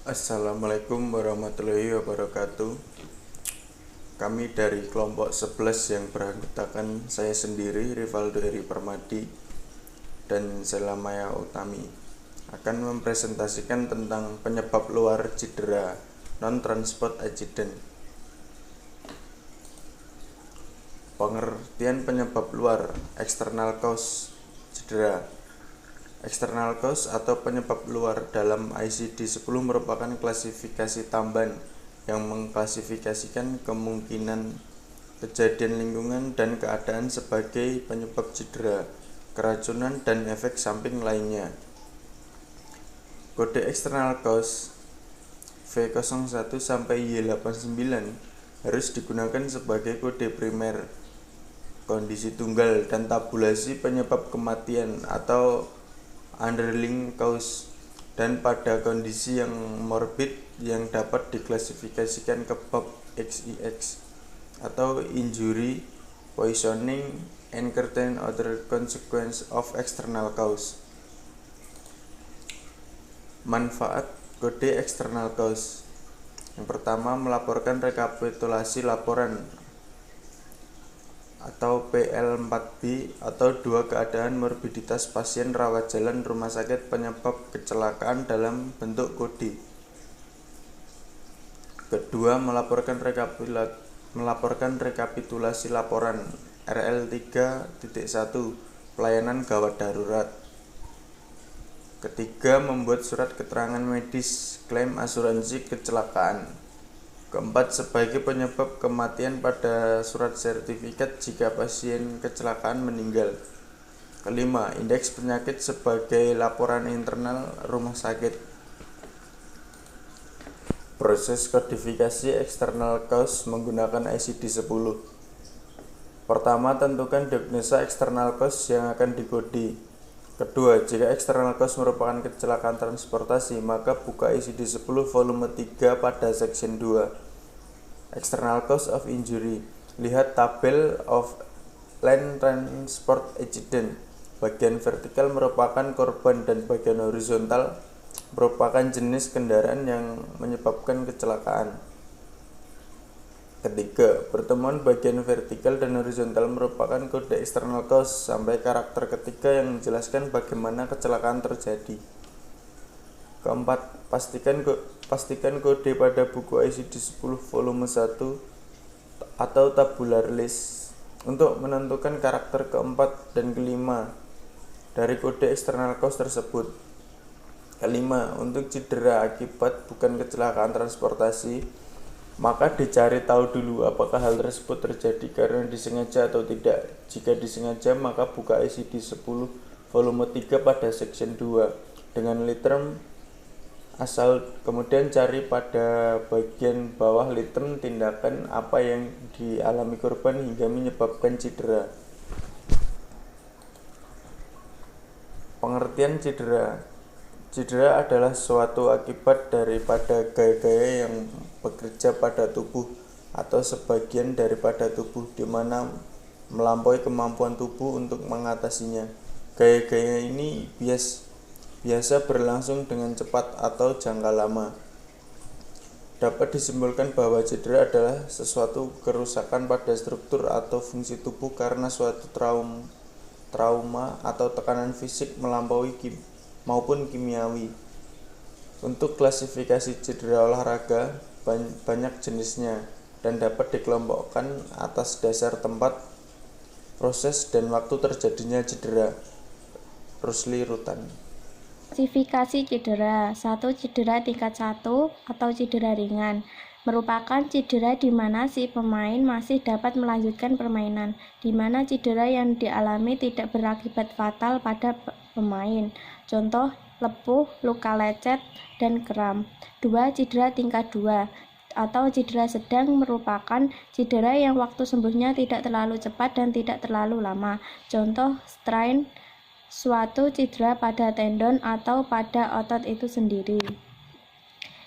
Assalamualaikum warahmatullahi wabarakatuh. Kami dari kelompok 11 yang beranggotakan saya sendiri, Rivaldo Eri Permadi, dan Selamaya Utami akan mempresentasikan tentang penyebab luar cedera non-transport accident. Pengertian penyebab luar, external cause cedera. External cause atau penyebab luar dalam ICD-10 merupakan klasifikasi tambahan yang mengklasifikasikan kemungkinan kejadian lingkungan dan keadaan sebagai penyebab cedera, keracunan, dan efek samping lainnya. Kode external cause V01 sampai Y89 harus digunakan sebagai kode primer kondisi tunggal dan tabulasi penyebab kematian atau underlying cause, dan pada kondisi yang morbid yang dapat diklasifikasikan ke bab XIX atau injury, poisoning, and certain other consequence of external cause. Manfaat kode external cause. Yang pertama, melaporkan rekapitulasi laporan atau PL4B atau dua keadaan morbiditas pasien rawat jalan rumah sakit penyebab kecelakaan dalam bentuk kode. Kedua, melaporkan rekapitulasi laporan RL3.1 pelayanan gawat darurat. Ketiga, membuat surat keterangan medis klaim asuransi kecelakaan. Keempat, sebagai penyebab kematian pada surat sertifikat jika pasien kecelakaan meninggal. Kelima, indeks penyakit sebagai laporan internal rumah sakit. Proses kodifikasi external cause menggunakan ICD-10. Pertama, tentukan diagnosa external cause yang akan dikode. Kedua, jika external cause merupakan kecelakaan transportasi, maka buka ICD-10 volume 3 pada section 2. External cause of injury. Lihat tabel of land transport accident. Bagian vertikal merupakan korban dan bagian horizontal merupakan jenis kendaraan yang menyebabkan kecelakaan. Ketiga, pertemuan bagian vertikal dan horizontal merupakan kode external cause sampai karakter ketiga yang menjelaskan bagaimana kecelakaan terjadi. Keempat, pastikan kode pada buku ICD-10 volume 1 atau tabular list untuk menentukan karakter keempat dan kelima dari kode external cause tersebut. Kelima, untuk cedera akibat bukan kecelakaan transportasi, maka dicari tahu dulu apakah hal tersebut terjadi karena disengaja atau tidak. Jika disengaja, maka buka ICD-10 volume 3 pada section 2 dengan literm asal, kemudian cari pada bagian bawah literm tindakan apa yang dialami korban hingga menyebabkan cedera. Pengertian cedera. Cedera adalah suatu akibat daripada gaya-gaya yang bekerja pada tubuh atau sebagian daripada tubuh di mana melampaui kemampuan tubuh untuk mengatasinya. Gaya-gaya ini biasa berlangsung dengan cepat atau jangka lama. Dapat disimpulkan bahwa cedera adalah sesuatu kerusakan pada struktur atau fungsi tubuh karena suatu trauma atau tekanan fisik melampaui maupun kimiawi. Untuk klasifikasi cedera olahraga banyak jenisnya dan dapat dikelompokkan atas dasar tempat, proses, dan waktu terjadinya cedera. Rusli Rutan. Klasifikasi cedera. 1. Cedera tingkat 1 atau cedera ringan merupakan cedera di mana si pemain masih dapat melanjutkan permainan, di mana cedera yang dialami tidak berakibat fatal pada pemain. Contoh, lepuh, luka lecet, dan kram. 2. Cedera tingkat 2 atau cedera sedang merupakan cedera yang waktu sembuhnya tidak terlalu cepat dan tidak terlalu lama. Contoh, strain, suatu cedera pada tendon atau pada otot itu sendiri.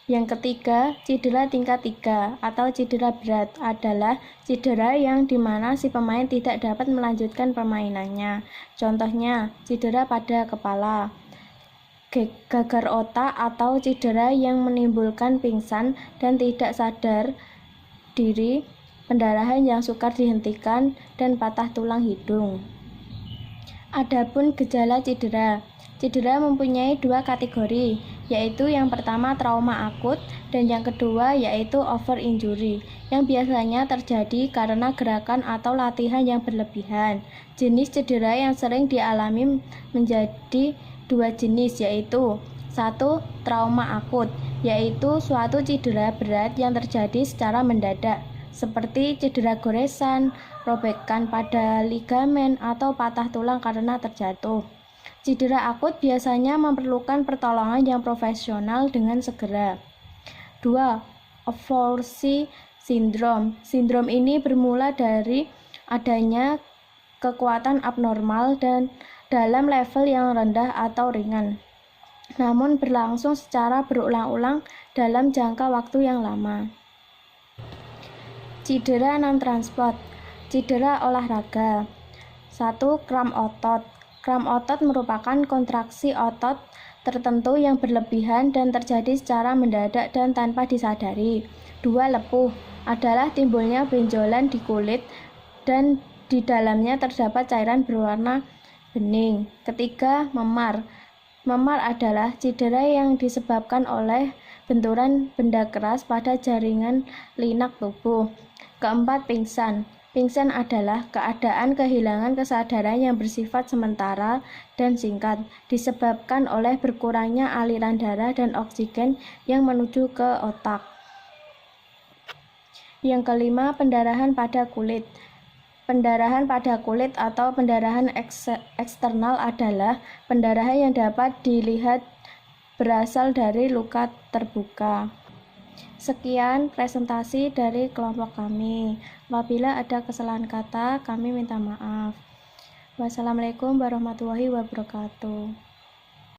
Yang ketiga, cedera tingkat 3 atau cedera berat adalah cedera yang dimana si pemain tidak dapat melanjutkan permainannya. Contohnya, cedera pada kepala, gagar otak atau cedera yang menimbulkan pingsan dan tidak sadar diri, pendarahan yang sukar dihentikan, dan patah tulang hidung. Adapun gejala cedera. Cedera mempunyai dua kategori, yaitu yang pertama trauma akut dan yang kedua yaitu over injury, yang biasanya terjadi karena gerakan atau latihan yang berlebihan. Jenis cedera yang sering dialami menjadi dua jenis, yaitu satu, trauma akut, yaitu suatu cedera berat yang terjadi secara mendadak, seperti cedera goresan, robekan pada ligamen, atau patah tulang karena terjatuh. Cedera akut biasanya memerlukan pertolongan yang profesional dengan segera. 2. Avulsi syndrome. Sindrom ini bermula dari adanya kekuatan abnormal dan dalam level yang rendah atau ringan, namun berlangsung secara berulang-ulang dalam jangka waktu yang lama. Cedera non-transport. Cedera olahraga. 1. Kram otot. Kram otot merupakan kontraksi otot tertentu yang berlebihan dan terjadi secara mendadak dan tanpa disadari. 2. Lepuh adalah timbulnya benjolan di kulit dan di dalamnya terdapat cairan berwarna bening. 3. Memar. Memar adalah cedera yang disebabkan oleh benturan benda keras pada jaringan linak tubuh. 4. Pingsan. Pingsan adalah keadaan kehilangan kesadaran yang bersifat sementara dan singkat, disebabkan oleh berkurangnya aliran darah dan oksigen yang menuju ke otak. Yang kelima, pendarahan pada kulit. Pendarahan pada kulit atau pendarahan eksternal adalah pendarahan yang dapat dilihat berasal dari luka terbuka. Sekian presentasi dari kelompok kami. Apabila ada kesalahan kata, kami minta maaf. Wassalamualaikum warahmatullahi wabarakatuh.